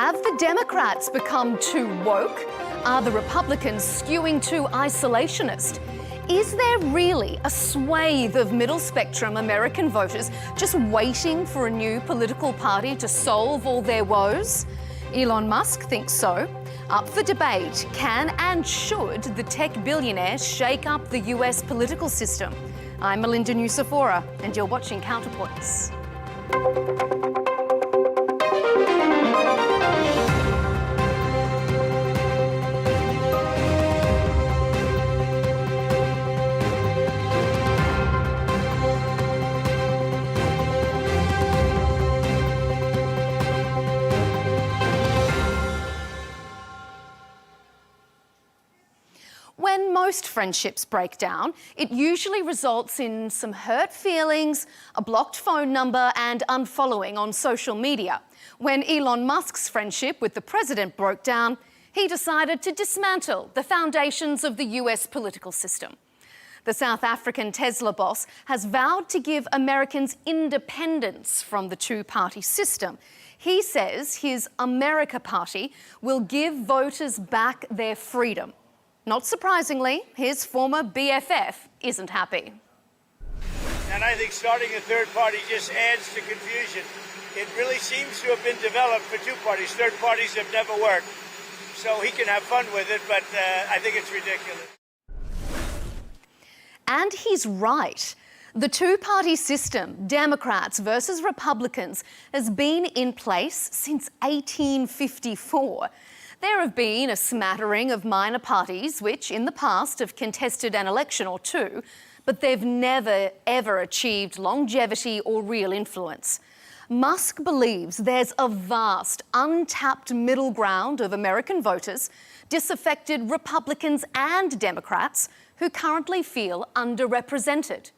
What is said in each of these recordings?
Have the Democrats become too woke? Are the Republicans skewing too isolationist? Is there really a swathe of middle-spectrum American voters just waiting for a new political party to solve all their woes? Elon Musk thinks so. Up for debate, can and should the tech billionaire shake up the US political system? I'm Melinda Nusafora, and you're watching CounterPoints. When most friendships break down, it usually results in some hurt feelings, a blocked phone number, and unfollowing on social media. When Elon Musk's friendship with the president broke down, he decided to dismantle the foundations of the US political system. The South African Tesla boss has vowed to give Americans independence from the two-party system. He says his America Party will give voters back their freedom. Not surprisingly, his former BFF isn't happy. And I think starting a third party just adds to confusion. It really seems to have been developed for two parties. Third parties have never worked. So he can have fun with it, but I think it's ridiculous. And he's right. The two-party system, Democrats versus Republicans, has been in place since 1854. There have been a smattering of minor parties which, in the past, have contested an election or two, but they've never, ever achieved longevity or real influence. Musk believes there's a vast, untapped middle ground of American voters, disaffected Republicans and Democrats, who currently feel underrepresented.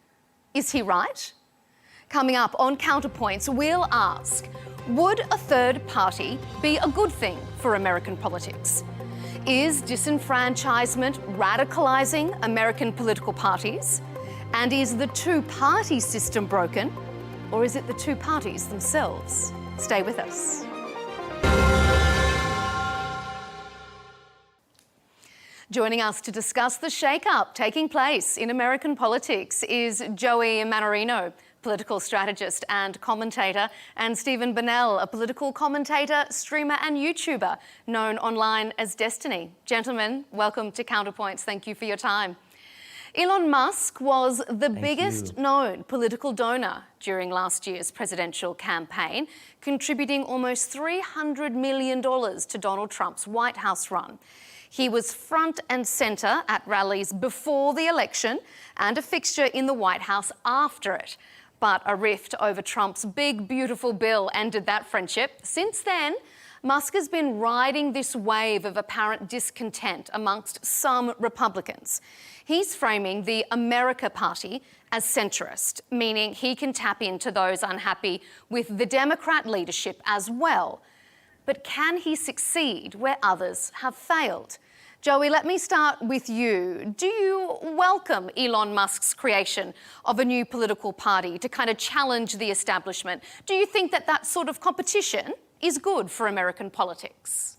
Is he right? Coming up on CounterPoints, we'll ask, would a third party be a good thing for American politics? Is disenfranchisement radicalizing American political parties? And is the two-party system broken, or is it the two parties themselves? Stay with us. Joining us to discuss the shake-up taking place in American politics is Joey Manarino, political strategist and commentator, and Stephen Burnell, a political commentator, streamer and YouTuber, known online as Destiny. Gentlemen, welcome to CounterPoints. Thank you for your time. Elon Musk was the biggest known political donor during last year's presidential campaign, contributing almost $300 million to Donald Trump's White House run. He was front and centre at rallies before the election and a fixture in the White House after it. But a rift over Trump's big, beautiful bill ended that friendship. Since then, Musk has been riding this wave of apparent discontent amongst some Republicans. He's framing the America Party as centrist, meaning he can tap into those unhappy with the Democrat leadership as well. But can he succeed where others have failed? Joey, let me start with you. Do you welcome Elon Musk's creation of a new political party to kind of challenge the establishment? Do you think that that sort of competition is good for American politics?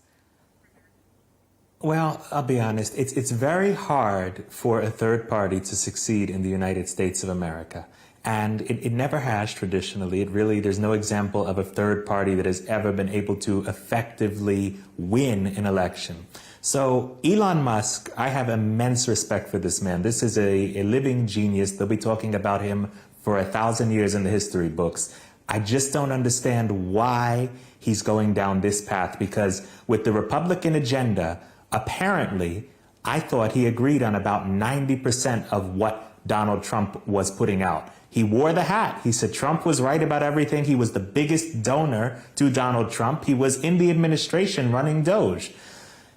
Well, I'll be honest, it's very hard for a third party to succeed in the United States of America. And it never has traditionally. There's no example of a third party that has ever been able to effectively win an election. So Elon Musk, I have immense respect for this man. This is a living genius. They'll be talking about him for 1,000 years in the history books. I just don't understand why he's going down this path, because with the Republican agenda, apparently, I thought he agreed on about 90% of what Donald Trump was putting out. He wore the hat. He said Trump was right about everything. He was the biggest donor to Donald Trump. He was in the administration running Doge.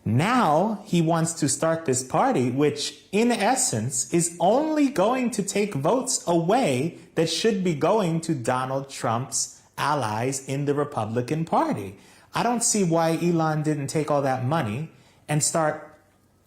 Now he wants to start this party, which in essence is only going to take votes away that should be going to Donald Trump's allies in the Republican Party. I don't see why Elon didn't take all that money and start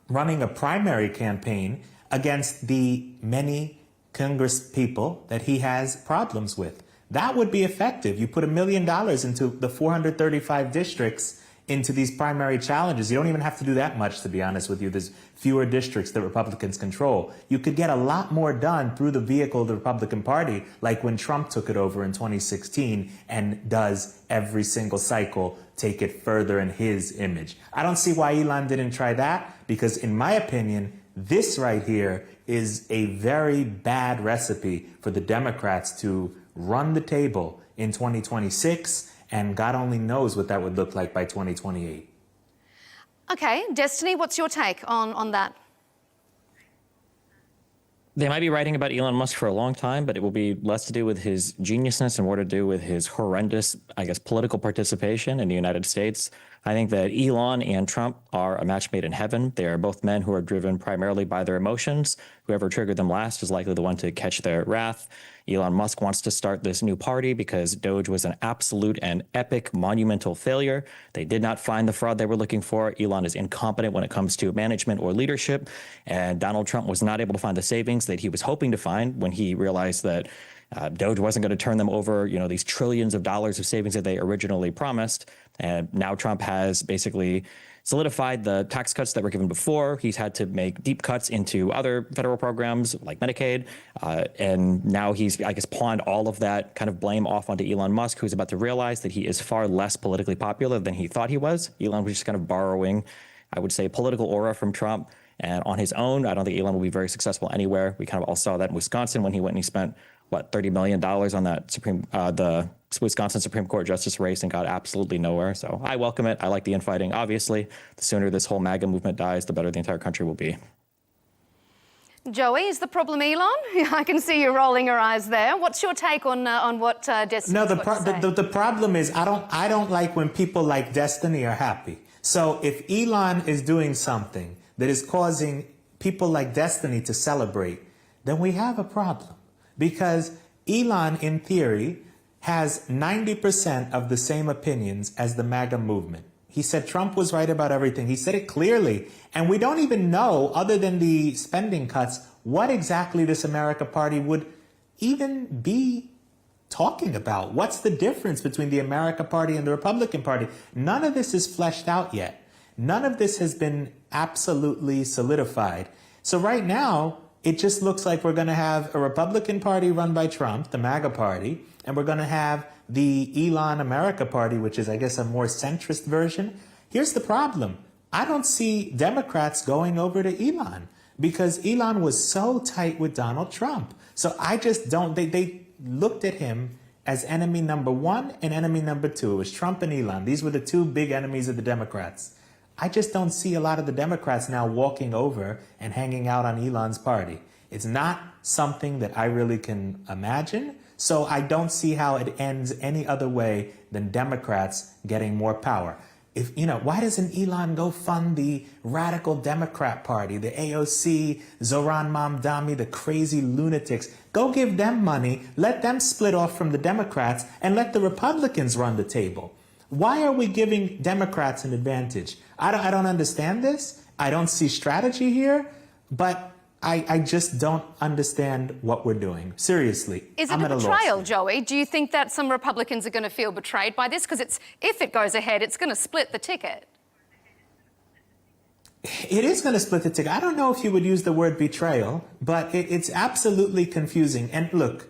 running a primary campaign against the many Congress people that he has problems with. That would be effective. You put $1 million into the 435 districts into these primary challenges. You don't even have to do that much, to be honest with you. There's fewer districts that Republicans control. You could get a lot more done through the vehicle of the Republican Party, like when Trump took it over in 2016 and does every single cycle take it further in his image. I don't see why Elon didn't try that, because in my opinion, this right here is a very bad recipe for the Democrats to run the table in 2026. And God only knows what that would look like by 2028. Okay, Destiny, what's your take on that? They might be writing about Elon Musk for a long time, but it will be less to do with his geniusness and more to do with his horrendous, I guess, political participation in the United States. I think that Elon and Trump are a match made in heaven. They are both men who are driven primarily by their emotions. Whoever triggered them last is likely the one to catch their wrath. Elon Musk wants to start this new party because Doge was an absolute and epic monumental failure. They did not find the fraud they were looking for. Elon is incompetent when it comes to management or leadership. And Donald Trump was not able to find the savings that he was hoping to find when he realized that Doge wasn't going to turn them over, these trillions of dollars of savings that they originally promised. And now Trump has basically solidified the tax cuts that were given before. He's had to make deep cuts into other federal programs like Medicaid. And now he's, I guess, pawned all of that kind of blame off onto Elon Musk, who's about to realize that he is far less politically popular than he thought he was. Elon was just kind of borrowing, I would say, political aura from Trump. And on his own, I don't think Elon will be very successful anywhere. We kind of all saw that in Wisconsin when he went and he spent, $30 million on that the Wisconsin Supreme Court justice race and got absolutely nowhere. So I welcome it. I like the infighting. Obviously, the sooner this whole MAGA movement dies, the better the entire country will be. Joey, is the problem Elon? I can see you rolling your eyes there. What's your take on what Destiny? No, the problem is I don't like when people like Destiny are happy. So if Elon is doing something that is causing people like Destiny to celebrate, then we have a problem. Because Elon, in theory, has 90% of the same opinions as the MAGA movement. He said Trump was right about everything. He said it clearly. And we don't even know, other than the spending cuts, what exactly this America Party would even be talking about. What's the difference between the America Party and the Republican Party? None of this is fleshed out yet. None of this has been absolutely solidified. So right now, it just looks like we're going to have a Republican Party run by Trump, the MAGA Party, and we're going to have the Elon America Party, which is, I guess, a more centrist version. Here's the problem. I don't see Democrats going over to Elon because Elon was so tight with Donald Trump. So I just don't, they looked at him as enemy number one and enemy number two. It was Trump and Elon. These were the two big enemies of the Democrats. I just don't see a lot of the Democrats now walking over and hanging out on Elon's party. It's not something that I really can imagine. So I don't see how it ends any other way than Democrats getting more power. Why doesn't Elon go fund the radical Democrat Party, the AOC, Zohran Mamdani, the crazy lunatics? Go give them money, let them split off from the Democrats, and let the Republicans run the table. Why are we giving Democrats an advantage? I don't understand this. I don't see strategy here, but I just don't understand what we're doing. Seriously. Is it a betrayal, Joey? Do you think that some Republicans are going to feel betrayed by this? Because if it goes ahead, it's going to split the ticket. It is going to split the ticket. I don't know if you would use the word betrayal, but it's absolutely confusing. And look,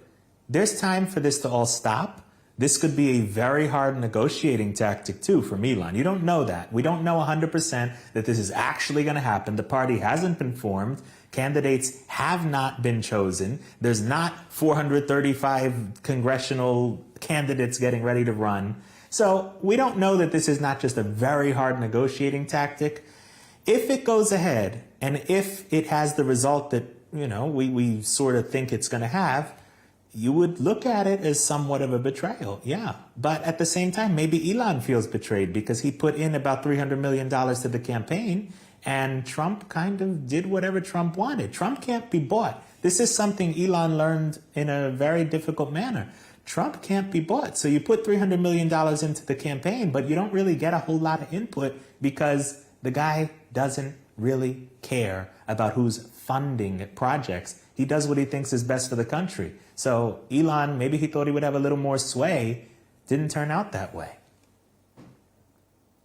there's time for this to all stop. This could be a very hard negotiating tactic, too, from Elon. You don't know that. We don't know 100% that this is actually going to happen. The party hasn't been formed. Candidates have not been chosen. There's not 435 congressional candidates getting ready to run. So we don't know that this is not just a very hard negotiating tactic. If it goes ahead and if it has the result that, we sort of think it's going to have, you would look at it as somewhat of a betrayal, yeah. But at the same time, maybe Elon feels betrayed because he put in about $300 million to the campaign and Trump kind of did whatever Trump wanted. Trump can't be bought. This is something Elon learned in a very difficult manner. Trump can't be bought. So you put $300 million into the campaign, but you don't really get a whole lot of input because the guy doesn't really care about who's funding projects. He does what he thinks is best for the country. So Elon, maybe he thought he would have a little more sway. Didn't turn out that way.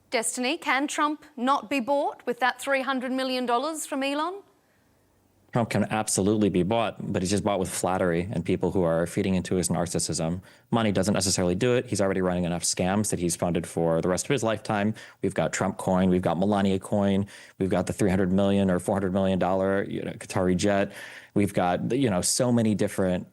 Destiny, can Trump not be bought with that $300 million from Elon? Trump can absolutely be bought, but he's just bought with flattery and people who are feeding into his narcissism. Money doesn't necessarily do it. He's already running enough scams that he's funded for the rest of his lifetime. We've got Trump coin, we've got Melania coin, we've got the $300 million or $400 million Qatari jet. We've got, so many different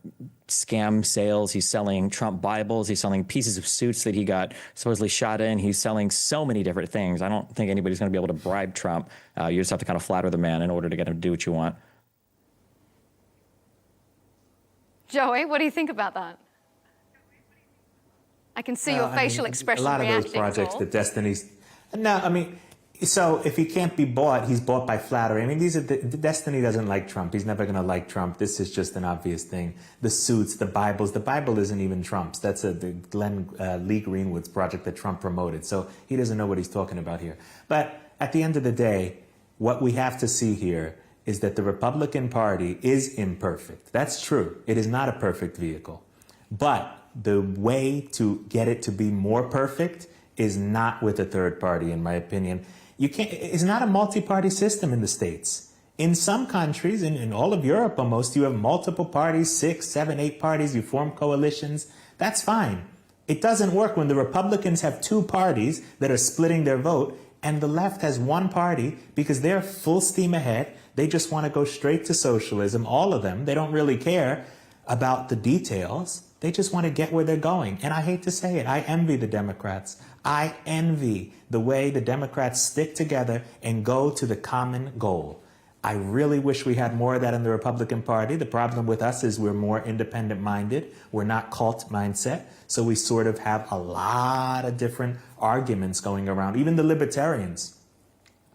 scam sales. He's selling Trump Bibles. He's selling pieces of suits that he got supposedly shot in. He's selling so many different things. I don't think anybody's going to be able to bribe Trump. You just have to kind of flatter the man in order to get him to do what you want. Joey, what do you think about that? I can see your facial expression reacting. A lot of those projects that Destiny's... No, I mean, so if he can't be bought, he's bought by flattery. I mean, Destiny doesn't like Trump. He's never going to like Trump. This is just an obvious thing. The suits, the Bibles. The Bible isn't even Trump's. That's the Lee Greenwood's project that Trump promoted. So he doesn't know what he's talking about here. But at the end of the day, what we have to see here is that the Republican Party is imperfect. That's true. It is not a perfect vehicle. But the way to get it to be more perfect is not with a third party, in my opinion. It's not a multi-party system in the States. In some countries, in all of Europe almost, you have multiple parties, 6, 7, 8 parties, you form coalitions. That's fine. It doesn't work when the Republicans have 2 parties that are splitting their vote and the left has 1 party because they're full steam ahead. They just want to go straight to socialism, all of them. They don't really care about the details. They just want to get where they're going. And I hate to say it, I envy the Democrats. I envy the way the Democrats stick together and go to the common goal. I really wish we had more of that in the Republican Party. The problem with us is we're more independent-minded. We're not cult mindset. So we sort of have a lot of different arguments going around. Even the libertarians,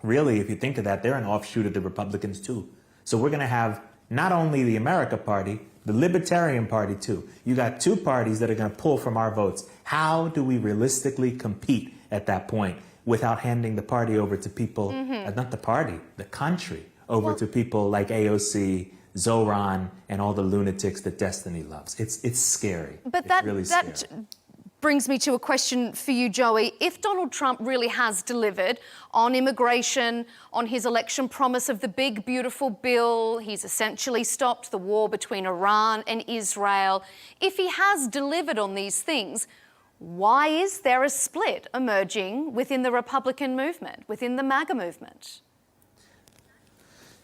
really, if you think of that, they're an offshoot of the Republicans too. So we're going to have not only the America Party, the Libertarian Party too. You got 2 parties that are going to pull from our votes. How do we realistically compete at that point without handing the party over to people, not the party, the country, over to people like AOC, Zoran, and all the lunatics that Destiny loves? It's scary. But it's really scary. That brings me to a question for you, Joey. If Donald Trump really has delivered on immigration, on his election promise of the big, beautiful bill, he's essentially stopped the war between Iran and Israel. If he has delivered on these things, why is there a split emerging within the Republican movement, within the MAGA movement?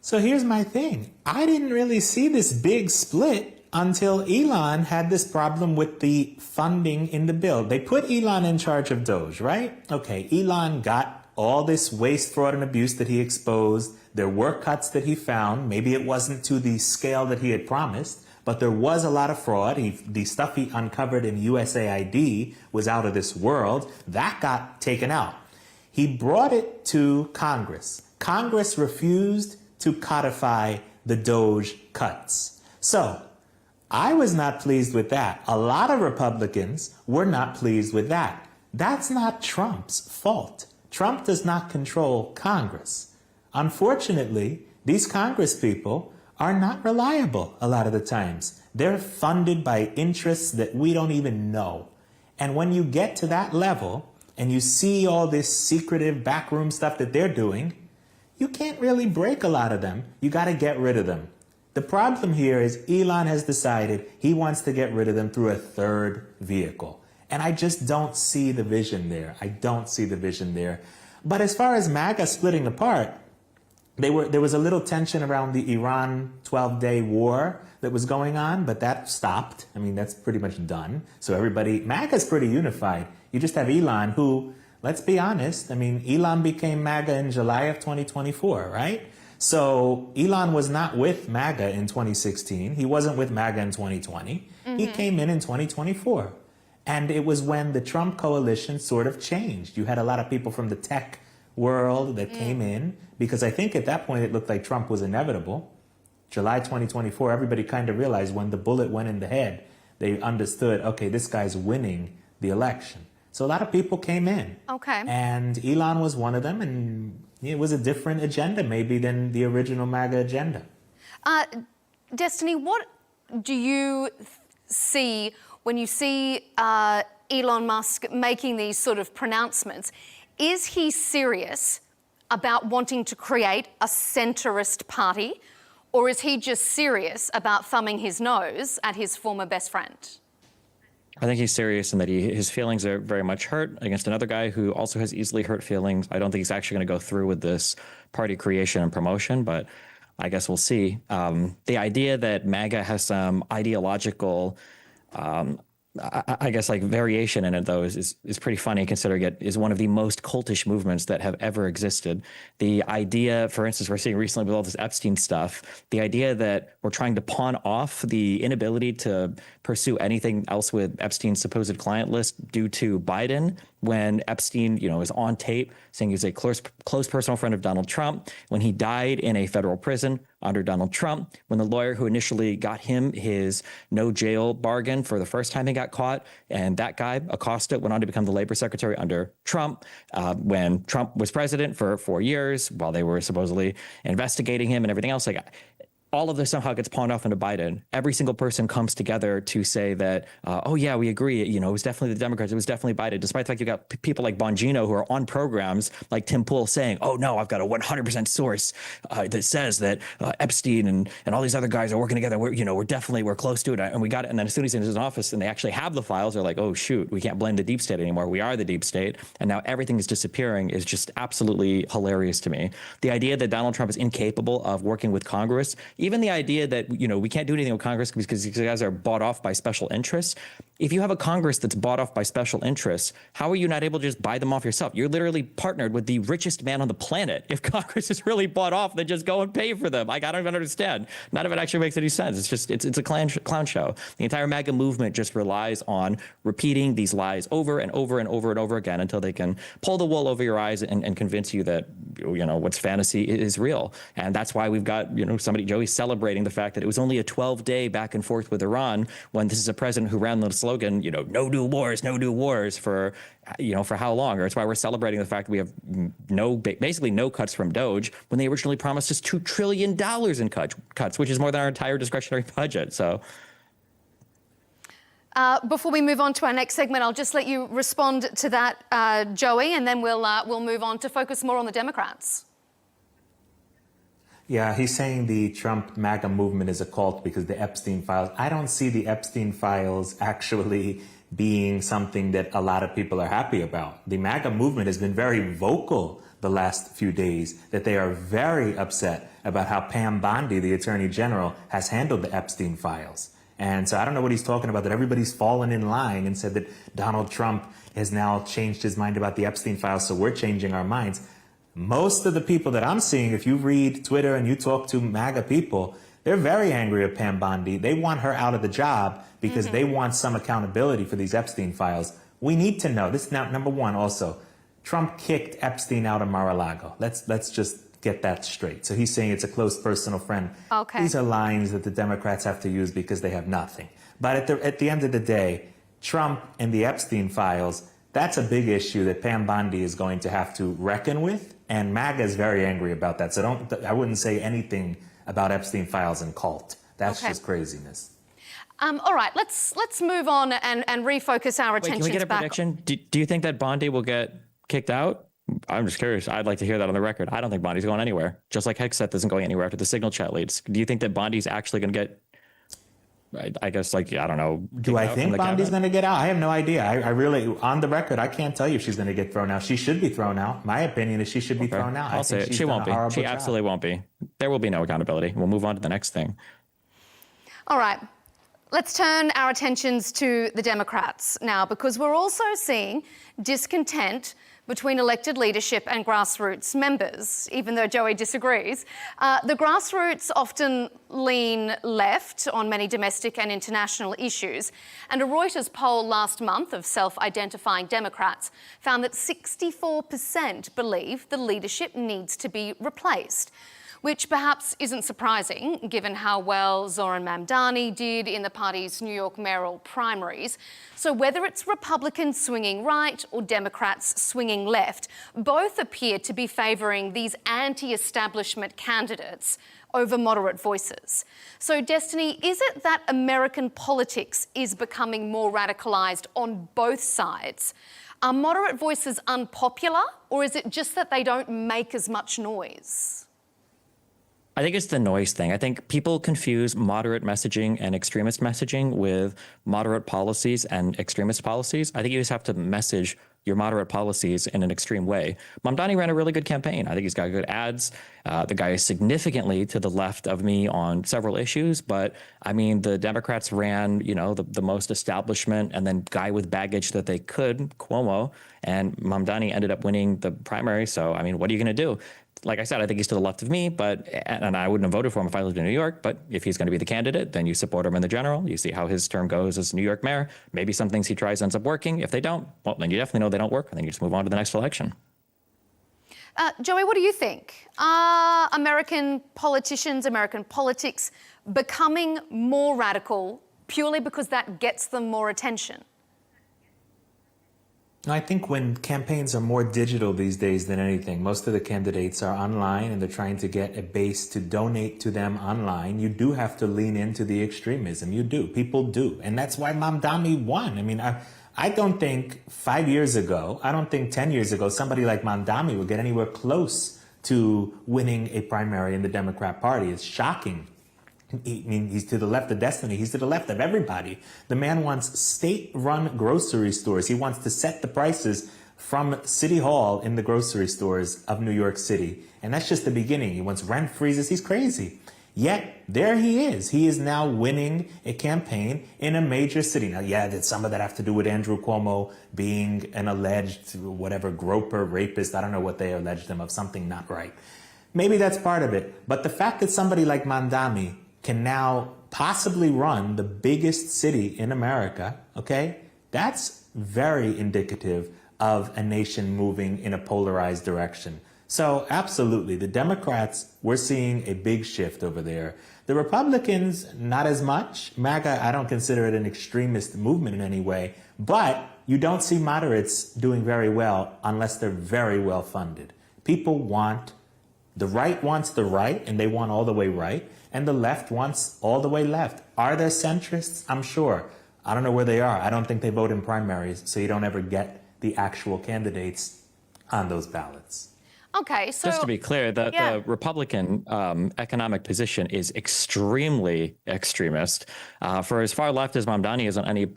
So here's my thing. I didn't really see this big split until Elon had this problem with the funding in the bill. They put Elon in charge of Doge, right? Okay, Elon got all this waste, fraud, and abuse that he exposed. There were cuts that he found. Maybe it wasn't to the scale that he had promised, but there was a lot of fraud. The stuff he uncovered in USAID was out of this world. That got taken out. He brought it to Congress. Congress refused to codify the Doge cuts. So I was not pleased with that. A lot of Republicans were not pleased with that. That's not Trump's fault. Trump does not control Congress. Unfortunately, these Congress people are not reliable a lot of the times. They're funded by interests that we don't even know. And when you get to that level and you see all this secretive backroom stuff that they're doing, you can't really break a lot of them. You got to get rid of them. The problem here is Elon has decided he wants to get rid of them through a third vehicle. And I just don't see the vision there. I don't see the vision there. But as far as MAGA splitting apart, there was a little tension around the Iran 12-day war that was going on, but that stopped. I mean, that's pretty much done. So MAGA's pretty unified. You just have Elon who, let's be honest, I mean, Elon became MAGA in July of 2024, right? So Elon was not with MAGA in 2016. He wasn't with MAGA in 2020. He came in 2024. And it was when the Trump coalition sort of changed. You had a lot of people from the tech world that came in, because I think at that point it looked like Trump was inevitable. July 2024, everybody kind of realized when the bullet went in the head, they understood, okay, this guy's winning the election. So a lot of people came in. Okay. And Elon was one of them, and it was a different agenda maybe than the original MAGA agenda. Destiny, what do you see when you see Elon Musk making these sort of pronouncements, is he serious about wanting to create a centrist party, or is he just serious about thumbing his nose at his former best friend? I think he's serious in that his feelings are very much hurt against another guy who also has easily hurt feelings. I don't think he's actually going to go through with this party creation and promotion, but I guess we'll see. The idea that MAGA has some ideological, I guess, like variation in it, though, is pretty funny, considering it is one of the most cultish movements that have ever existed. The idea, for instance, we're seeing recently with all this Epstein stuff, the idea that we're trying to pawn off the inability to pursue anything else with Epstein's supposed client list due to Biden, when Epstein, is on tape saying he was a close personal friend of Donald Trump, when he died in a federal prison under Donald Trump, when the lawyer who initially got him his no jail bargain for the first time he got caught, and that guy, Acosta, went on to become the labor secretary under Trump, when Trump was president for 4 years, while they were supposedly investigating him and everything else. All of this somehow gets pawned off into Biden. Every single person comes together to say that, oh yeah, we agree. It was definitely the Democrats. It was definitely Biden. Despite the fact you got people like Bongino who are on programs like Tim Pool saying, oh no, I've got a 100% source that says that Epstein and all these other guys are working together. We're close to it, and we got it. And then as soon as he's in his office and they actually have the files, they're like, oh shoot, we can't blame the deep state anymore. We are the deep state, and now everything is disappearing is just absolutely hilarious to me. The idea that Donald Trump is incapable of working with Congress, even the idea that we can't do anything with Congress because these guys are bought off by special interests. If you have a Congress that's bought off by special interests, how are you not able to just buy them off yourself? You're literally partnered with the richest man on the planet. If Congress is really bought off, then just go and pay for them. I don't even understand. None of it actually makes any sense. It's just, it's a clown show. The entire MAGA movement just relies on repeating these lies over and over and over and over again until they can pull the wool over your eyes and convince you that, what's fantasy is real. And that's why we've got, Joey celebrating the fact that it was only a 12-day back and forth with Iran, when this is a president who ran the slogan, no new wars for how long? Or it's why we're celebrating the fact that we have basically no cuts from Doge, when they originally promised us $2 trillion in cuts, which is more than our entire discretionary budget. So. Before we move on to our next segment, I'll just let you respond to that, Joey, and then we'll move on to focus more on the Democrats. Yeah, he's saying the Trump MAGA movement is a cult because the Epstein files. I don't see the Epstein files actually being something that a lot of people are happy about. The MAGA movement has been very vocal the last few days that they are very upset about how Pam Bondi, the Attorney General, has handled the Epstein files. And so I don't know what he's talking about, that everybody's fallen in line and said that Donald Trump has now changed his mind about the Epstein files, so we're changing our minds. Most of the people that I'm seeing, if you read Twitter and you talk to MAGA people, they're very angry at Pam Bondi. They want her out of the job because they want some accountability for these Epstein files. We need to know. This now, number one, also, Trump kicked Epstein out of Mar-a-Lago. Let's just get that straight. So he's saying it's a close personal friend. Okay. These are lines that the Democrats have to use because they have nothing. But at the end of the day, Trump and the Epstein files, that's a big issue that Pam Bondi is going to have to reckon with. And MAGA is very angry about that. So I wouldn't say anything about Epstein files and cult. That's just craziness. All right, let's move on and refocus our attention. Can we get a prediction? Do you think that Bondi will get kicked out? I'm just curious. I'd like to hear that on the record. I don't think Bondi's going anywhere. Just like Hegseth isn't going anywhere after the Signal chat leads. Do you think that Bondi's actually going to get, I guess, I don't know. Do I think Bondi's going to get out? I have no idea. I really, on the record, I can't tell you if she's going to get thrown out. She should be thrown out. My opinion is she should be thrown out. I'll say it. She won't be. She absolutely won't be. There will be no accountability. We'll move on to the next thing. All right. Let's turn our attentions to the Democrats now, because we're also seeing discontent between elected leadership and grassroots members, even though Joey disagrees. The grassroots often lean left on many domestic and international issues, and a Reuters poll last month of self-identifying Democrats found that 64% believe the leadership needs to be replaced, which perhaps isn't surprising given how well Zoran Mamdani did in the party's New York mayoral primaries. So whether it's Republicans swinging right or Democrats swinging left, both appear to be favouring these anti-establishment candidates over moderate voices. So, Destiny, is it that American politics is becoming more radicalised on both sides? Are moderate voices unpopular, or is it just that they don't make as much noise? I think it's the noise thing. I think people confuse moderate messaging and extremist messaging with moderate policies and extremist policies. I think you just have to message your moderate policies in an extreme way. Mamdani ran a really good campaign. I think he's got good ads. The guy is significantly to the left of me on several issues, but I mean, the Democrats ran, you know, the most establishment and then guy with baggage that they could, Cuomo, and Mamdani ended up winning the primary. So, I mean, what are you going to do? Like I said, I think he's to the left of me, and I wouldn't have voted for him if I lived in New York, but if he's going to be the candidate, then you support him in the general. You see how his term goes as New York mayor. Maybe some things he tries ends up working. If they don't, well, then you definitely know they don't work, and then you just move on to the next election. Joey, what do you think? Are American politicians, American politics becoming more radical purely because that gets them more attention? I think when campaigns are more digital these days than anything, most of the candidates are online and they're trying to get a base to donate to them online. You do have to lean into the extremism. You do. People do. And that's why Mamdani won. I mean, I don't think 5 years ago, I don't think 10 years ago, somebody like Mamdani would get anywhere close to winning a primary in the Democrat Party. It's shocking. I mean, he's to the left of Destiny. He's to the left of everybody. The man wants state-run grocery stores. He wants to set the prices from City Hall in the grocery stores of New York City. And that's just the beginning. He wants rent freezes. He's crazy. Yet, there he is. He is now winning a campaign in a major city. Now, yeah, did some of that have to do with Andrew Cuomo being an alleged, whatever, groper, rapist? I don't know what they alleged him of, something not right. Maybe that's part of it. But the fact that somebody like Mamdani can now possibly run the biggest city in America, okay, that's very indicative of a nation moving in a polarized direction. So absolutely, the Democrats, we're seeing a big shift over there. The Republicans, not as much. MAGA, I don't consider it an extremist movement in any way, but you don't see moderates doing very well unless they're very well funded. People want, the right wants the right, and they want all the way right, and the left wants all the way left. Are there centrists? I'm sure. I don't know where they are. I don't think they vote in primaries, so you don't ever get the actual candidates on those ballots. Okay, so just to be clear, the Republican economic position is extremely extremist. For as far left as Mamdani is on any,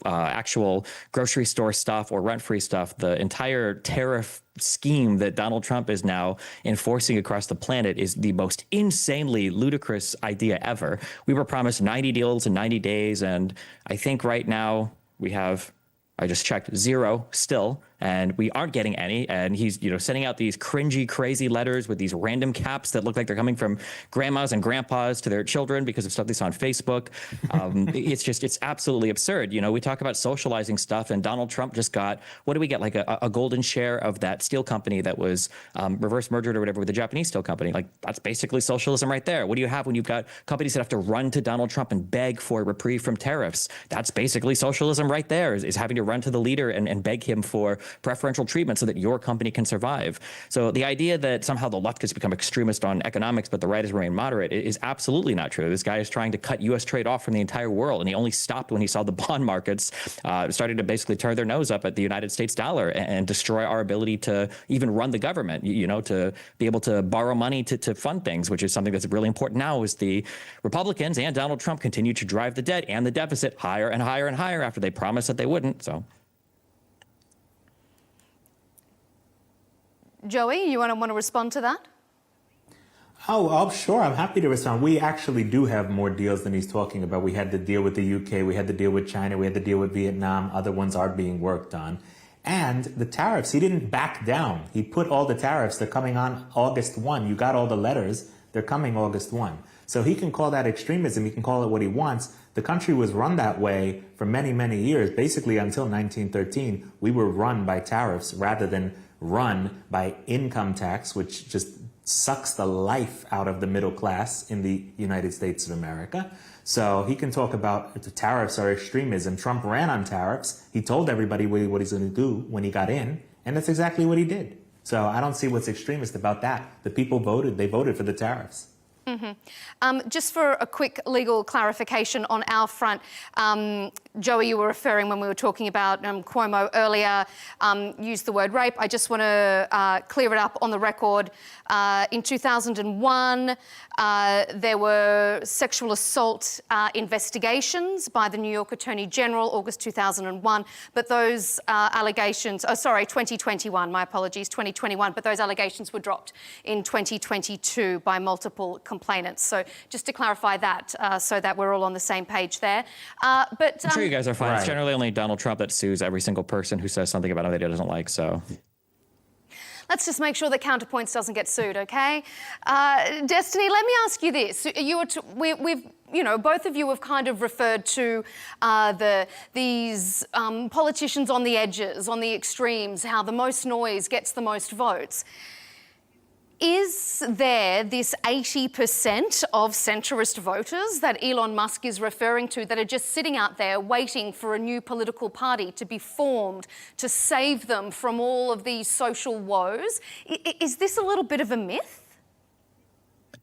actual grocery store stuff or rent-free stuff, the entire tariff scheme that Donald Trump is now enforcing across the planet is the most insanely ludicrous idea ever. We were promised 90 deals in 90 days, and I think right now we have, I just checked, 0 still, and we aren't getting any. And he's, sending out these cringy, crazy letters with these random caps that look like they're coming from grandmas and grandpas to their children because of stuff they saw on Facebook. It's absolutely absurd. We talk about socializing stuff, and Donald Trump just got, what do we get? Like a golden share of that steel company that was reverse mergered or whatever with the Japanese steel company. Like, that's basically socialism right there. What do you have when you've got companies that have to run to Donald Trump and beg for a reprieve from tariffs? That's basically socialism right there, is having to run to the leader and beg him for preferential treatment so that your company can survive. So the idea that somehow the left has become extremist on economics, but the right has remained moderate, is absolutely not true. This guy is trying to cut U.S. trade off from the entire world, and he only stopped when he saw the bond markets starting to basically turn their nose up at the United States dollar and destroy our ability to even run the government, to be able to borrow money to fund things, which is something that's really important now as the Republicans and Donald Trump continue to drive the debt and the deficit higher and higher and higher after they promised that they wouldn't. So, Joey, you want to respond to that? Oh, sure. I'm happy to respond. We actually do have more deals than he's talking about. We had the deal with the UK. We had the deal with China. We had the deal with Vietnam. Other ones are being worked on. And the tariffs, he didn't back down. He put all the tariffs. They're coming on August 1. You got all the letters. They're coming August 1. So he can call that extremism. He can call it what he wants. The country was run that way for many, many years. Basically, until 1913, we were run by tariffs rather than run by income tax, which just sucks the life out of the middle class in the United States of America. So he can talk about the tariffs are extremism. Trump ran on tariffs. He told everybody what he's going to do when he got in, and that's exactly what he did. So I don't see what's extremist about that. The people voted. They voted for the tariffs. Just for a quick legal clarification on our front, Joey, you were referring when we were talking about Cuomo earlier, used the word rape. I just want to clear it up on the record. In 2001, there were sexual assault investigations by the New York Attorney General, August 2001, but those allegations, 2021, my apologies, 2021, but those allegations were dropped in 2022 by multiple complainants. So just to clarify that, so that we're all on the same page there. But I'm sure you guys are fine. Right. It's generally only Donald Trump that sues every single person who says something about him that he doesn't like, so. let's just make sure that CounterPoints doesn't get sued, okay? Destiny, let me ask you this. We've you know, both of you have kind of referred to these politicians on the edges, on the extremes, how the most noise gets the most votes. Is there this 80% of centrist voters that Elon Musk is referring to that are just sitting out there waiting for a new political party to be formed to save them from all of these social woes? Is this a little bit of a myth?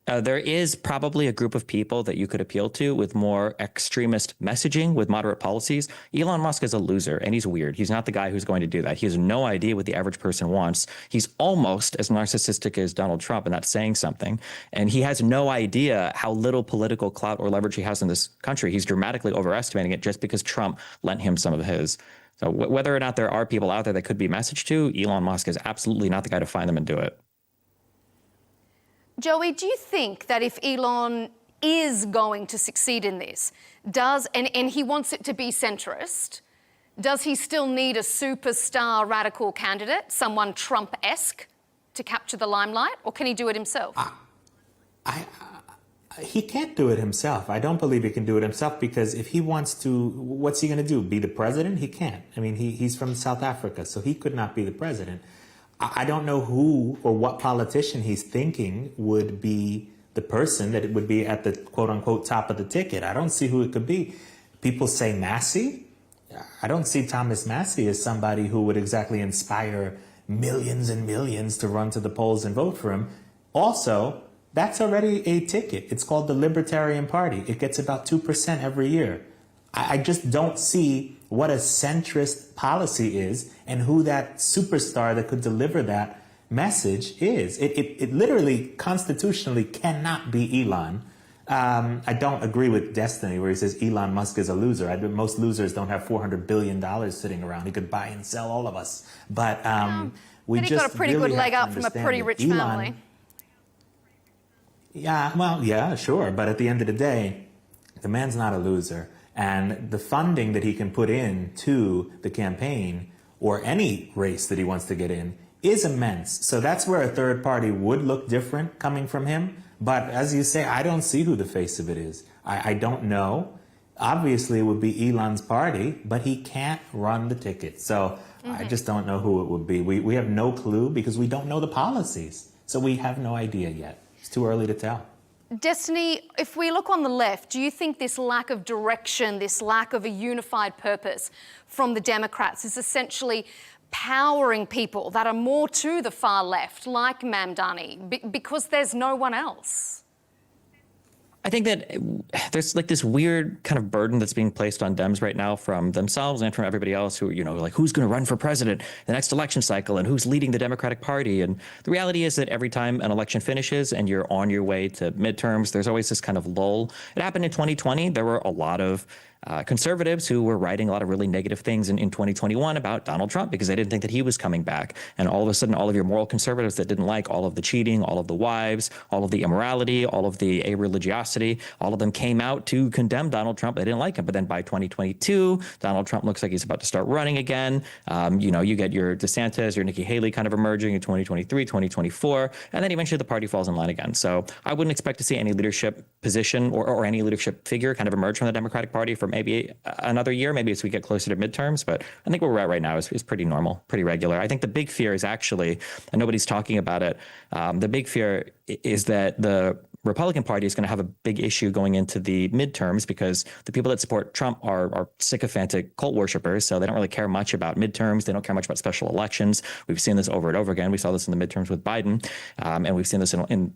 There is probably a group of people that you could appeal to with more extremist messaging, with moderate policies. Elon Musk is a loser, and he's weird. He's not the guy who's going to do that. He has no idea what the average person wants. He's almost as narcissistic as Donald Trump, and that's saying something. And he has no idea how little political clout or leverage he has in this country. He's dramatically overestimating it just because Trump lent him some of his. So whether or not there are people out there that could be messaged to, Elon Musk is absolutely not the guy to find them and do it. Joey, do you think that if Elon is going to succeed in this, and he wants it to be centrist, does he still need a superstar radical candidate, someone Trump-esque, to capture the limelight, or can he do it himself? He can't do it himself. I don't believe he can do it himself, because if he wants to, what's he going to do? Be the president? He can't. I mean, he's from South Africa, so he could not be the president. I don't know who or what politician he's thinking would be the person that would be at the quote-unquote top of the ticket. I don't see who it could be. People say Massey. I don't see Thomas Massey as somebody who would exactly inspire millions and millions to run to the polls and vote for him. Also, that's already a ticket. It's called the Libertarian Party. It gets about 2% every year. I just don't see what a centrist policy is and who that superstar that could deliver that message is. It literally constitutionally cannot be Elon. I don't agree with Destiny where he says Elon Musk is a loser. Most losers don't have $400 billion sitting around. He could buy and sell all of us. But we just got a pretty really good leg have up to from a pretty rich Elon, family. Yeah, well, yeah, sure. But at the end of the day, the man's not a loser. And the funding that he can put in to the campaign or any race that he wants to get in is immense. So that's where a third party would look different coming from him. But as you say, I don't see who the face of it is. I don't know. Obviously, it would be Elon's party, but he can't run the ticket. So I just don't know who it would be. We have no clue because we don't know the policies. So we have no idea yet. It's too early to tell. Destiny, if we look on the left, do you think this lack of direction, this lack of a unified purpose from the Democrats is essentially powering people that are more to the far left, like Mamdani, because there's no one else? I think that there's like this weird kind of burden that's being placed on Dems right now from themselves and from everybody else who, you know, like who's going to run for president the next election cycle and who's leading the Democratic Party. And the reality is that every time an election finishes and you're on your way to midterms, there's always this kind of lull. It happened in 2020. There were a lot of conservatives who were writing a lot of really negative things in 2021 about Donald Trump because they didn't think that he was coming back. And all of a sudden, all of your moral conservatives that didn't like all of the cheating, all of the wives, all of the immorality, all of the a-religiosity, all of them came out to condemn Donald Trump. They didn't like him. But then by 2022, Donald Trump looks like he's about to start running again. You know, you get your DeSantis, your Nikki Haley kind of emerging in 2023, 2024, and then eventually the party falls in line again. So I wouldn't expect to see any leadership position or any leadership figure kind of emerge from the Democratic Party for maybe another year, maybe as we get closer to midterms. But I think where we're at right now is pretty normal, pretty regular. I think the big fear is actually, and nobody's talking about it, the big fear is that the Republican Party is going to have a big issue going into the midterms because the people that support Trump are sycophantic cult worshipers. So they don't really care much about midterms. They don't care much about special elections. We've seen this over and over again. We saw this in the midterms with Biden, and we've seen this in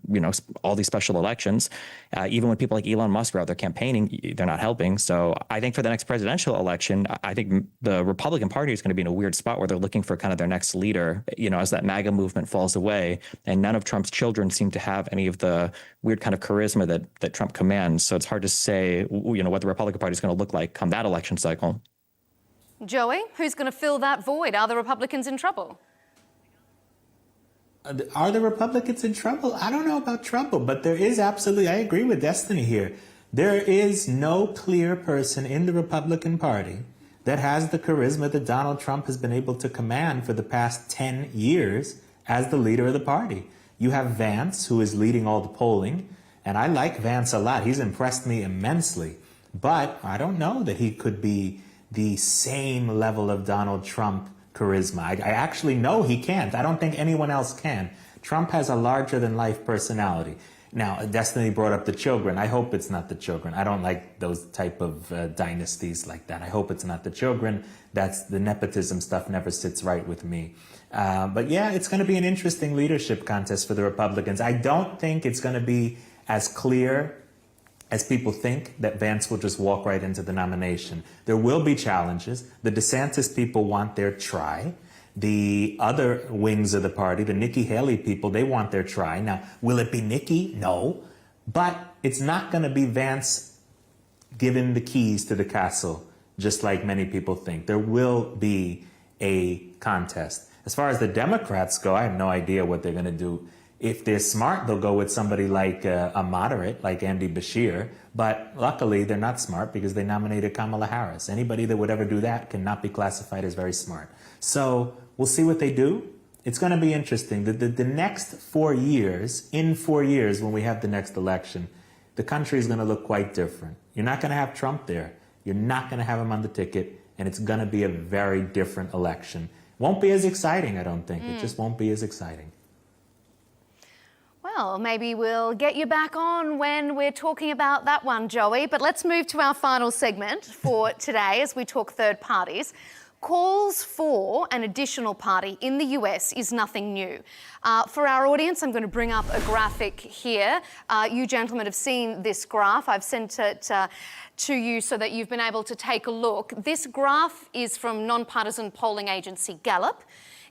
all these special elections. Even when people like Elon Musk are out there campaigning, they're not helping. So I think for the next presidential election, I think the Republican Party is going to be in a weird spot where they're looking for kind of their next leader, as that MAGA movement falls away, and none of Trump's children seem to have any of the weird kind of charisma that Trump commands. So it's hard to say, what the Republican Party is going to look like come that election cycle. Joey, who's going to fill that void? Are the Republicans in trouble? Are the Republicans in trouble? I don't know about trouble, but there is absolutely, I agree with Destiny here. There is no clear person in the Republican Party that has the charisma that Donald Trump has been able to command for the past 10 years as the leader of the party. You have Vance, who is leading all the polling, and I like Vance a lot. He's impressed me immensely, but I don't know that he could be the same level of Donald Trump charisma. I actually know he can't. I don't think anyone else can. Trump has a larger-than-life personality. Now, Destiny brought up the children. I hope it's not the children. I don't like those type of dynasties like that. I hope it's not the children. That's the nepotism stuff never sits right with me. But yeah, it's going to be an interesting leadership contest for the Republicans. I don't think it's going to be as clear as people think that Vance will just walk right into the nomination. There will be challenges. The DeSantis people want their try. The other wings of the party, the Nikki Haley people, they want their try. Now, will it be Nikki? No. But it's not going to be Vance given the keys to the castle, just like many people think. There will be a contest. As far as the Democrats go, I have no idea what they're going to do. If they're smart, they'll go with somebody like a moderate, like Andy Bashir. But luckily, they're not smart because they nominated Kamala Harris. Anybody that would ever do that cannot be classified as very smart. So we'll see what they do. It's going to be interesting. The next 4 years, in 4 years, when we have the next election, the country is going to look quite different. You're not going to have Trump there. You're not going to have him on the ticket. And it's going to be a very different election. Won't be as exciting, I don't think. It just won't be as exciting. Well, maybe we'll get you back on when we're talking about that one, Joey. But let's move to our final segment for today as we talk third parties. Calls for an additional party in the US is nothing new. For our audience, I'm going to bring up a graphic here. You gentlemen have seen this graph. I've sent it to you so that you've been able to take a look. This graph is from nonpartisan polling agency Gallup.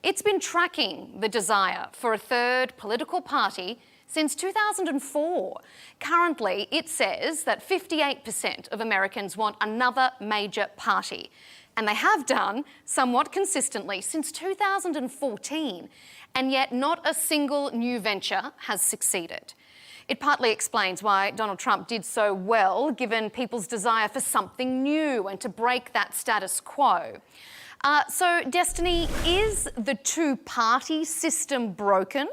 It's been tracking the desire for a third political party since 2004. Currently, it says that 58% of Americans want another major party. And they have done somewhat consistently since 2014. And yet not a single new venture has succeeded. It partly explains why Donald Trump did so well, given people's desire for something new and to break that status quo. So, Destiny, is the two-party system broken,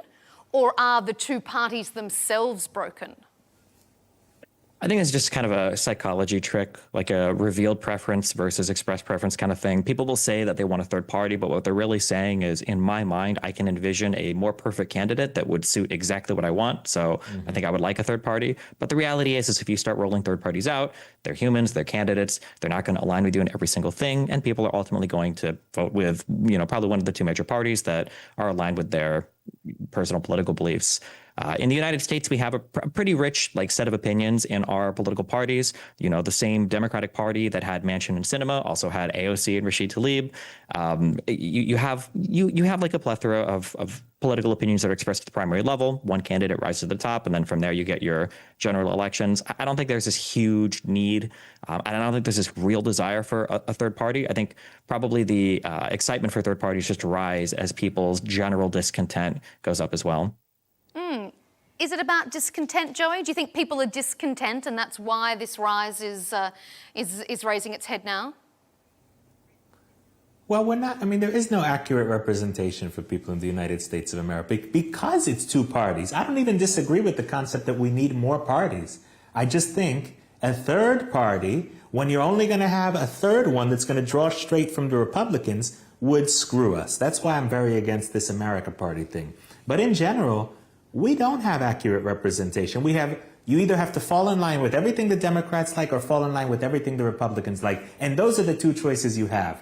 or are the two parties themselves broken? I think it's just kind of a psychology trick, like a revealed preference versus expressed preference kind of thing. People will say that they want a third party, but what they're really saying is, in my mind, I can envision a more perfect candidate that would suit exactly what I want. So I think I would like a third party. But the reality is if you start rolling third parties out, they're humans, they're candidates, they're not going to align with you in every single thing. And people are ultimately going to vote with, probably one of the two major parties that are aligned with their personal political beliefs. In the United States, we have a pretty rich set of opinions in our political parties. The same Democratic Party that had Manchin and Sinema also had AOC and Rashid Tlaib. You have a plethora of political opinions that are expressed at the primary level. One candidate rises to the top, and then from there you get your general elections. I don't think there's this huge need, and I don't think there's this real desire for a third party. I think probably the excitement for third parties just rise as people's general discontent goes up as well. Is it about discontent, Joey? Do you think people are discontent and that's why this rise is raising its head now? Well, we're not. I mean, there is no accurate representation for people in the United States of America because it's two parties. I don't even disagree with the concept that we need more parties. I just think A third party, when you're only going to have a third one that's going to draw straight from the Republicans, would screw us. That's why I'm very against this America Party thing. But in general, we don't have accurate representation. You either have to fall in line with everything the Democrats like or fall in line with everything the Republicans like. And those are the two choices you have.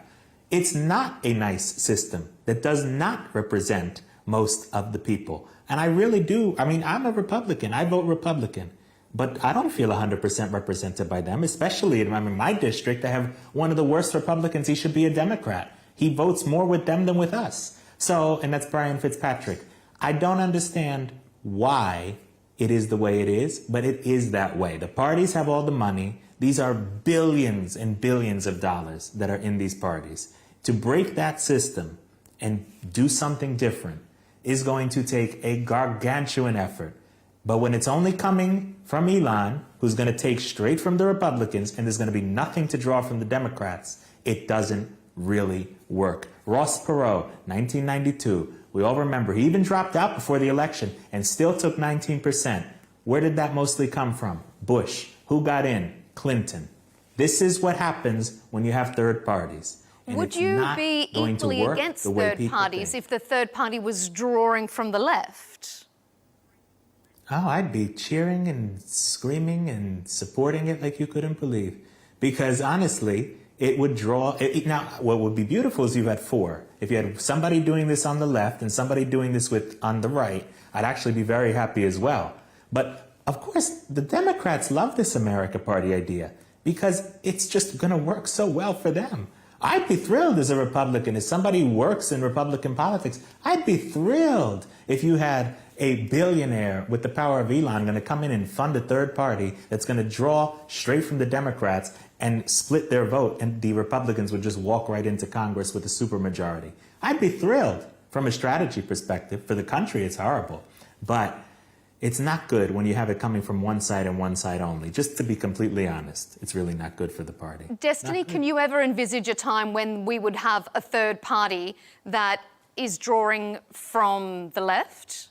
It's not a nice system that does not represent most of the people. And I really do. I mean, I'm a Republican. I vote Republican. But I don't feel 100% represented by them, especially in my district. I have one of the worst Republicans. He should be a Democrat. He votes more with them than with us. So, and that's Brian Fitzpatrick. I don't understand why it is the way it is, but it is that way. The parties have all the money. These are billions and billions of dollars that are in these parties. To break that system and do something different is going to take a gargantuan effort. But when it's only coming from Elon, who's going to take straight from the Republicans, and there's going to be nothing to draw from the Democrats, it doesn't really work. Ross Perot, 1992. We all remember he even dropped out before the election and still took 19%. Where did that mostly come from? Bush. Who got in? Clinton. This is what happens when you have third parties. And would you be equally against third parties if the third party was drawing from the left? Oh, I'd be cheering and screaming and supporting it like you couldn't believe. Because honestly, it would draw... Now, what would be beautiful is you had four. If you had somebody doing this on the left and somebody doing this on the right, I'd actually be very happy as well. But, of course, the Democrats love this America Party idea because it's just going to work so well for them. I'd be thrilled as a Republican. If somebody works in Republican politics, I'd be thrilled if you had a billionaire with the power of Elon going to come in and fund a third party that's going to draw straight from the Democrats and split their vote, and the Republicans would just walk right into Congress with a supermajority. I'd be thrilled from a strategy perspective. For the country, it's horrible. But it's not good when you have it coming from one side and one side only. Just to be completely honest, it's really not good for the party. Destiny, can you ever envisage a time when we would have a third party that is drawing from the left?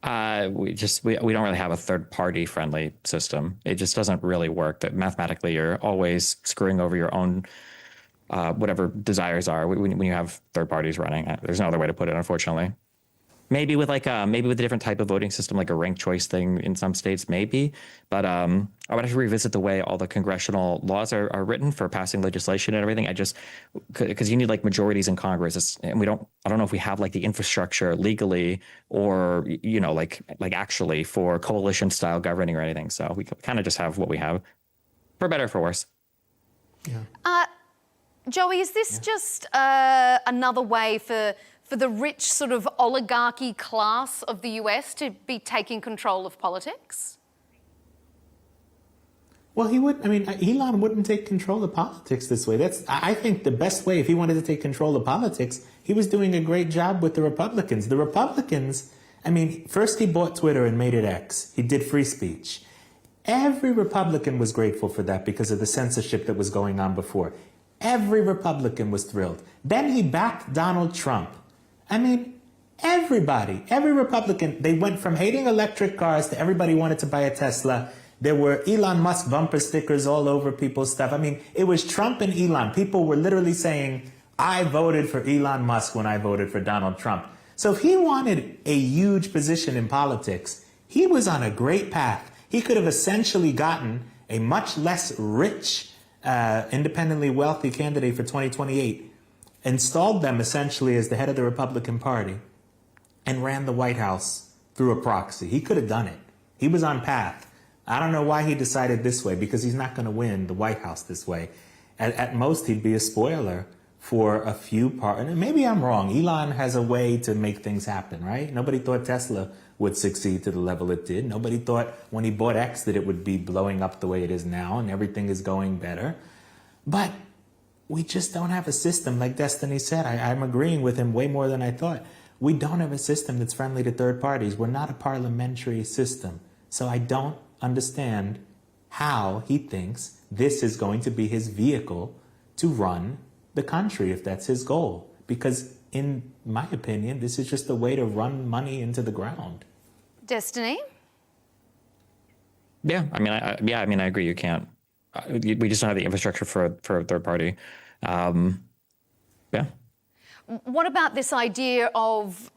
We don't really have a third party friendly system. It just doesn't really work. That mathematically you're always screwing over your own whatever desires are when you have third parties running. There's no other way to put it, unfortunately. Maybe with maybe with a different type of voting system, like a ranked choice thing in some states, maybe. But I would have to revisit the way all the congressional laws are written for passing legislation and everything. Because you need like majorities in Congress, and I don't know if we have like the infrastructure legally or like actually for coalition style governing or anything. So we kind of just have what we have, for better or for worse. Yeah. Joey, is this just another way for the rich sort of oligarchy class of the US to be taking control of politics? Well, Elon wouldn't take control of politics this way. I think the best way, if he wanted to take control of politics, he was doing a great job with the Republicans. The Republicans, first he bought Twitter and made it X. He did free speech. Every Republican was grateful for that because of the censorship that was going on before. Every Republican was thrilled. Then he backed Donald Trump. Everybody, every Republican, they went from hating electric cars to everybody wanted to buy a Tesla. There were Elon Musk bumper stickers all over people's stuff. It was Trump and Elon. People were literally saying, I voted for Elon Musk when I voted for Donald Trump. So if he wanted a huge position in politics, he was on a great path. He could have essentially gotten a much less rich, independently wealthy candidate for 2028, installed them essentially as the head of the Republican Party, and ran the White House through a proxy. He could have done it. He was on path. I don't know why he decided this way, because he's not going to win the White House this way. At most, he'd be a spoiler for a few parts. Maybe I'm wrong. Elon has a way to make things happen, right? Nobody thought Tesla would succeed to the level it did. Nobody thought when he bought X that it would be blowing up the way it is now and everything is going better. But we just don't have a system, like Destiny said. I'm agreeing with him way more than I thought. We don't have a system that's friendly to third parties. We're not a parliamentary system. So I don't understand how he thinks this is going to be his vehicle to run the country, if that's his goal. Because in my opinion, this is just a way to run money into the ground. Destiny? Yeah, I mean, I agree. You can't. We just don't have the infrastructure for a third party. Yeah. What about this idea of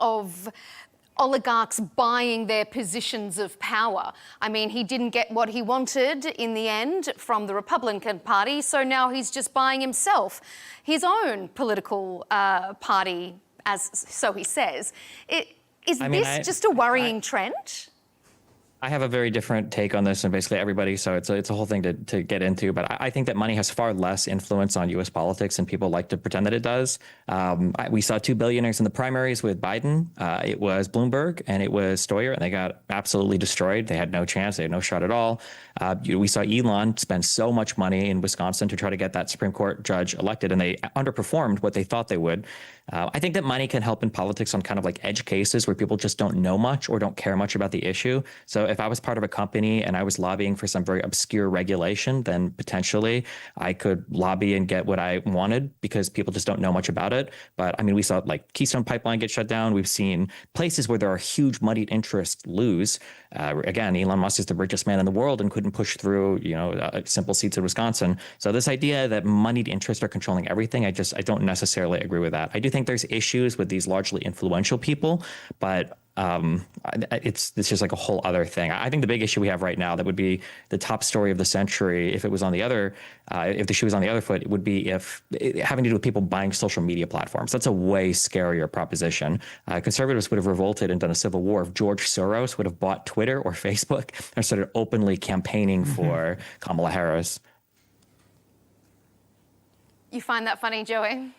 oligarchs buying their positions of power? I mean, he didn't get what he wanted in the end from the Republican Party, so now he's just buying himself his own political party, as so he says. Is this just a worrying trend? I have a very different take on this than basically everybody, so it's a whole thing to get into. But I think that money has far less influence on U.S. politics than people like to pretend that it does. We saw two billionaires in the primaries with Biden. It was Bloomberg and it was Stoyer, and they got absolutely destroyed. They had no chance. They had no shot at all. We saw Elon spend so much money in Wisconsin to try to get that Supreme Court judge elected, and they underperformed what they thought they would. I think that money can help in politics on kind of like edge cases where people just don't know much or don't care much about the issue. So if I was part of a company and I was lobbying for some very obscure regulation, then potentially I could lobby and get what I wanted because people just don't know much about it. But I mean, we saw like Keystone Pipeline get shut down. We've seen places where there are huge moneyed interests lose. Again, Elon Musk is the richest man in the world and couldn't push through, simple seats in Wisconsin. So this idea that moneyed interests are controlling everything, I don't necessarily agree with that. I do think there's issues with these largely influential people, but it's just like a whole other thing. I think the big issue we have right now that would be the top story of the century if it was on the other, if the shoe was on the other foot, it would be having to do with people buying social media platforms. That's a way scarier proposition. Conservatives would have revolted and done a civil war if George Soros would have bought Twitter or Facebook and started openly campaigning for Kamala Harris. You find that funny, Joey?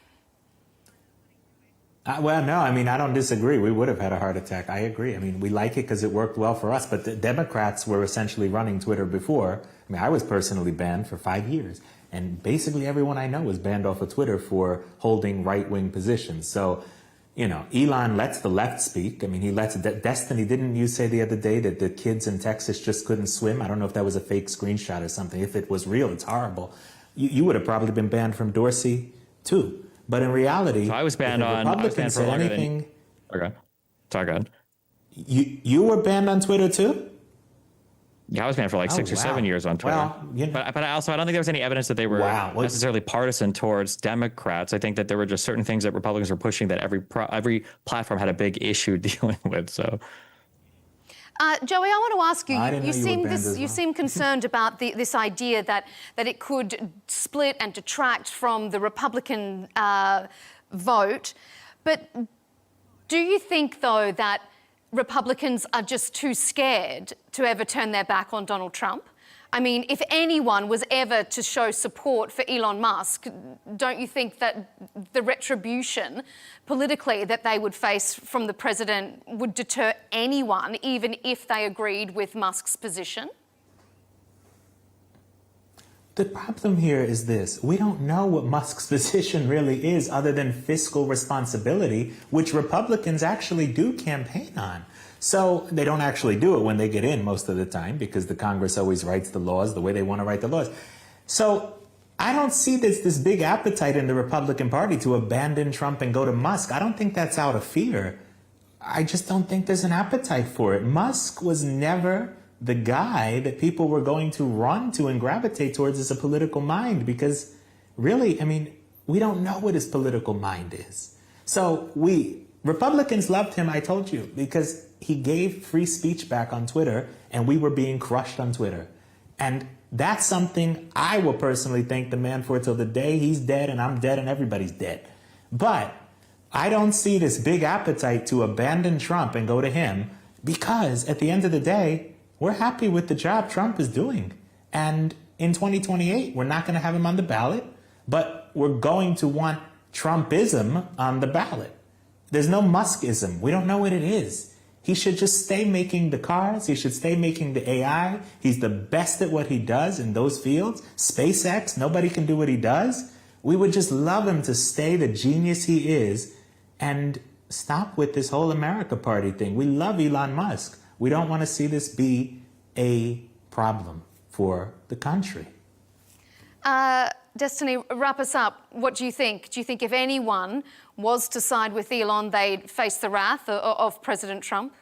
Well, no, I mean, I don't disagree. We would have had a heart attack. I agree. I mean, we like it because it worked well for us. But the Democrats were essentially running Twitter before. I mean, I was personally banned for 5 years. And basically everyone I know was banned off of Twitter for holding right-wing positions. So, Elon lets the left speak. I mean, he lets Destiny. Didn't you say the other day that the kids in Texas just couldn't swim? I don't know if that was a fake screenshot or something. If it was real, it's horrible. You would have probably been banned from Dorsey, too. But in reality, so I was banned on. Republicans said anything. Okay, sorry, go ahead. You were banned on Twitter too? Yeah, I was banned for like 6 or 7 years on Twitter. Well, but I don't think there was any evidence that they were necessarily partisan towards Democrats. I think that there were just certain things that Republicans were pushing that every platform had a big issue dealing with. So. Joey, I want to ask you, you seem concerned about this idea that it could split and detract from the Republican vote. But do you think, though, that Republicans are just too scared to ever turn their back on Donald Trump? I mean, if anyone was ever to show support for Elon Musk, don't you think that the retribution politically that they would face from the president would deter anyone, even if they agreed with Musk's position? The problem here is this. We don't know what Musk's position really is other than fiscal responsibility, which Republicans actually do campaign on. So they don't actually do it when they get in most of the time because the Congress always writes the laws the way they want to write the laws. So I don't see this big appetite in the Republican Party to abandon Trump and go to Musk. I don't think that's out of fear. I just don't think there's an appetite for it. Musk was never the guy that people were going to run to and gravitate towards as a political mind because really, I mean, we don't know what his political mind is. So Republicans loved him, I told you, because he gave free speech back on Twitter and we were being crushed on Twitter. And that's something I will personally thank the man for till the day he's dead and I'm dead and everybody's dead. But I don't see this big appetite to abandon Trump and go to him because at the end of the day, we're happy with the job Trump is doing. And in 2028, we're not going to have him on the ballot, but we're going to want Trumpism on the ballot. There's no Muskism. We don't know what it is. He should just stay making the cars. He should stay making the AI. He's the best at what he does in those fields. SpaceX, nobody can do what he does. We would just love him to stay the genius he is and stop with this whole America Party thing. We love Elon Musk. We don't want to see this be a problem for the country. Destiny, wrap us up. What do you think? Do you think if anyone was to side with Elon, they'd face the wrath of President Trump?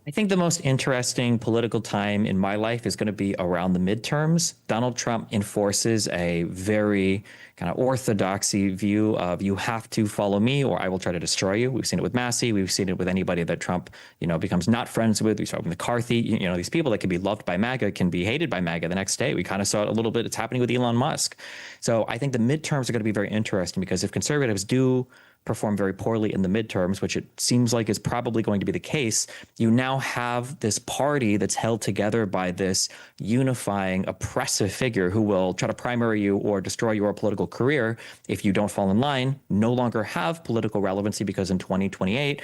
I think the most interesting political time in my life is going to be around the midterms. Donald Trump enforces a very kind of orthodoxy view of you have to follow me or I will try to destroy you. We've seen it with Massey. We've seen it with anybody that Trump, becomes not friends with. We saw it with McCarthy. These people that can be loved by MAGA can be hated by MAGA the next day. We kind of saw it a little bit. It's happening with Elon Musk. So I think the midterms are going to be very interesting because if conservatives do perform very poorly in the midterms, which it seems like is probably going to be the case, you now have this party that's held together by this unifying oppressive figure who will try to primary you or destroy your political career if you don't fall in line, no longer have political relevancy because in 2028,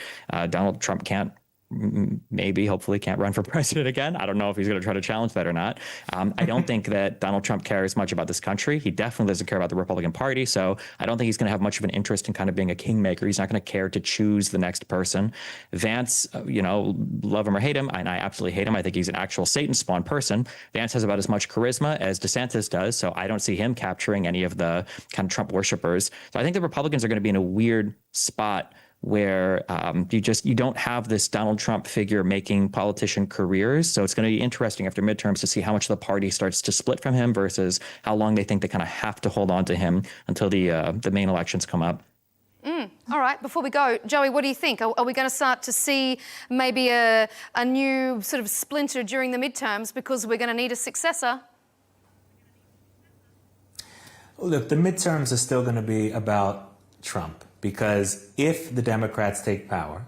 Donald Trump can't hopefully can't run for president again. I don't know if he's going to try to challenge that or not. I don't think that Donald Trump cares much about this country. He definitely doesn't care about the Republican Party. So I don't think he's going to have much of an interest in kind of being a kingmaker. He's not going to care to choose the next person. Vance, love him or hate him, and I absolutely hate him. I think he's an actual Satan spawn person. Vance has about as much charisma as DeSantis does. So I don't see him capturing any of the kind of Trump worshipers. So I think the Republicans are going to be in a weird spot where you don't have this Donald Trump figure making politician careers. So it's going to be interesting after midterms to see how much the party starts to split from him versus how long they think they kind of have to hold on to him until the main elections come up. All right, before we go, Joey, what do you think? Are we going to start to see maybe a new sort of splinter during the midterms because we're going to need a successor? Look, the midterms are still going to be about Trump. Because if the Democrats take power,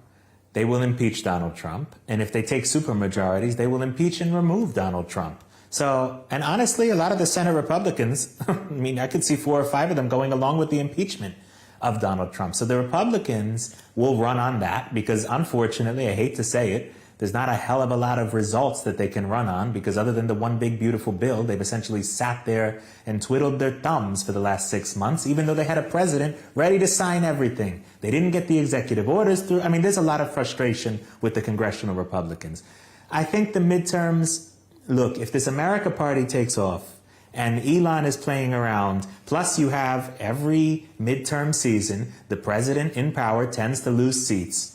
they will impeach Donald Trump. And if they take supermajorities, they will impeach and remove Donald Trump. So, and honestly, a lot of the Senate Republicans, I could see 4 or 5 of them going along with the impeachment of Donald Trump. So the Republicans will run on that because unfortunately, I hate to say it, there's not a hell of a lot of results that they can run on because other than the one big beautiful bill, they've essentially sat there and twiddled their thumbs for the last 6 months, even though they had a president ready to sign everything. They didn't get the executive orders through. There's a lot of frustration with the congressional Republicans. I think the midterms, look, if this America Party takes off and Elon is playing around, plus you have every midterm season, the president in power tends to lose seats.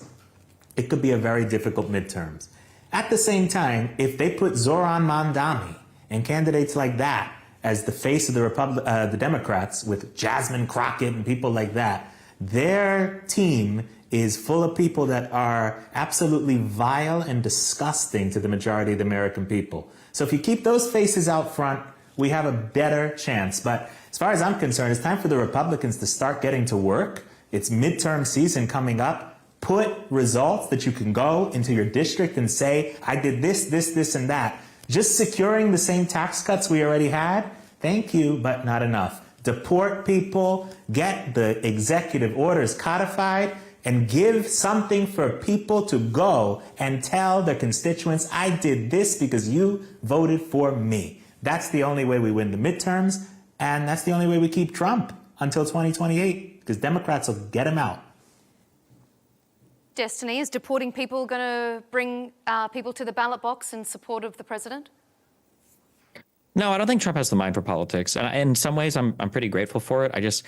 It could be a very difficult midterms. At the same time, if they put Zoran Mandami and candidates like that as the face of the Democrats with Jasmine Crockett and people like that, their team is full of people that are absolutely vile and disgusting to the majority of the American people. So if you keep those faces out front, we have a better chance. But as far as I'm concerned, it's time for the Republicans to start getting to work. It's midterm season coming up. Put results that you can go into your district and say, I did this, this, this, and that. Just securing the same tax cuts we already had, thank you, but not enough. Deport people, get the executive orders codified, and give something for people to go and tell their constituents, I did this because you voted for me. That's the only way we win the midterms, and that's the only way we keep Trump until 2028, because Democrats will get him out. Destiny, is deporting people going to bring people to the ballot box in support of the president? No, I don't think Trump has the mind for politics. And in some ways, I'm pretty grateful for it.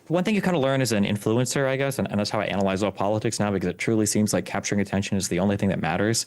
One thing you kind of learn as an influencer, I guess, and that's how I analyze all politics now, because it truly seems like capturing attention is the only thing that matters.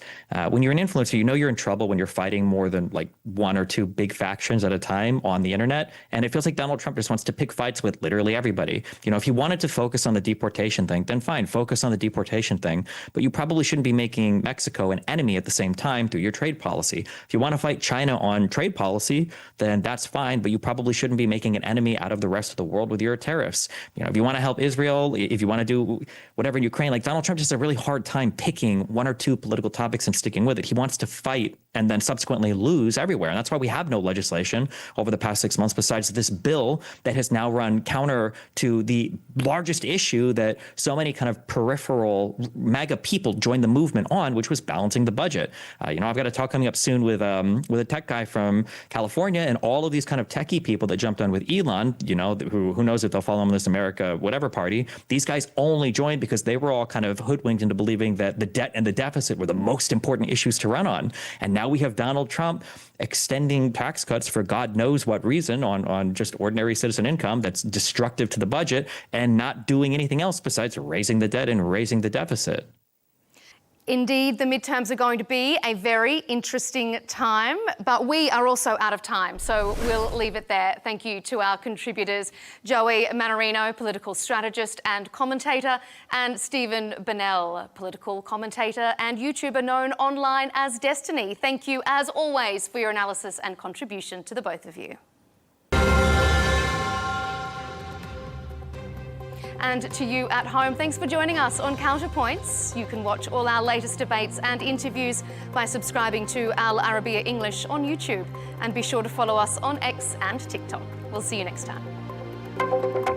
When you're an influencer, you know you're in trouble when you're fighting more than like 1 or 2 big factions at a time on the internet. And it feels like Donald Trump just wants to pick fights with literally everybody. If he wanted to focus on the deportation thing, then fine, focus on the deportation thing. But you probably shouldn't be making Mexico an enemy at the same time through your trade policy. If you want to fight China on trade policy, then that's fine. But you probably shouldn't be making an enemy out of the rest of the world with your tariffs. If you want to help Israel, if you want to do whatever in Ukraine, like Donald Trump just has a really hard time picking 1 or 2 political topics and sticking with it. He wants to fight and then subsequently lose everywhere. And that's why we have no legislation over the past 6 months besides this bill that has now run counter to the largest issue that so many kind of peripheral MAGA people joined the movement on, which was balancing the budget. I've got a talk coming up soon with a tech guy from California, and all of these kind of techie people that jumped on with Elon, who knows if they'll follow him in this America whatever party. These guys only joined because they were all kind of hoodwinked into believing that the debt and the deficit were the most important issues to run on. And now we have Donald Trump extending tax cuts for God knows what reason on just ordinary citizen income that's destructive to the budget and not doing anything else besides raising the debt and raising the deficit. Indeed, the midterms are going to be a very interesting time, but we are also out of time, so we'll leave it there. Thank you to our contributors, Joey Mannarino, political strategist and commentator, and Stephen Burnell, political commentator and YouTuber known online as Destiny. Thank you, as always, for your analysis and contribution to the both of you. And to you at home, thanks for joining us on CounterPoints. You can watch all our latest debates and interviews by subscribing to Al Arabiya English on YouTube. And be sure to follow us on X and TikTok. We'll see you next time.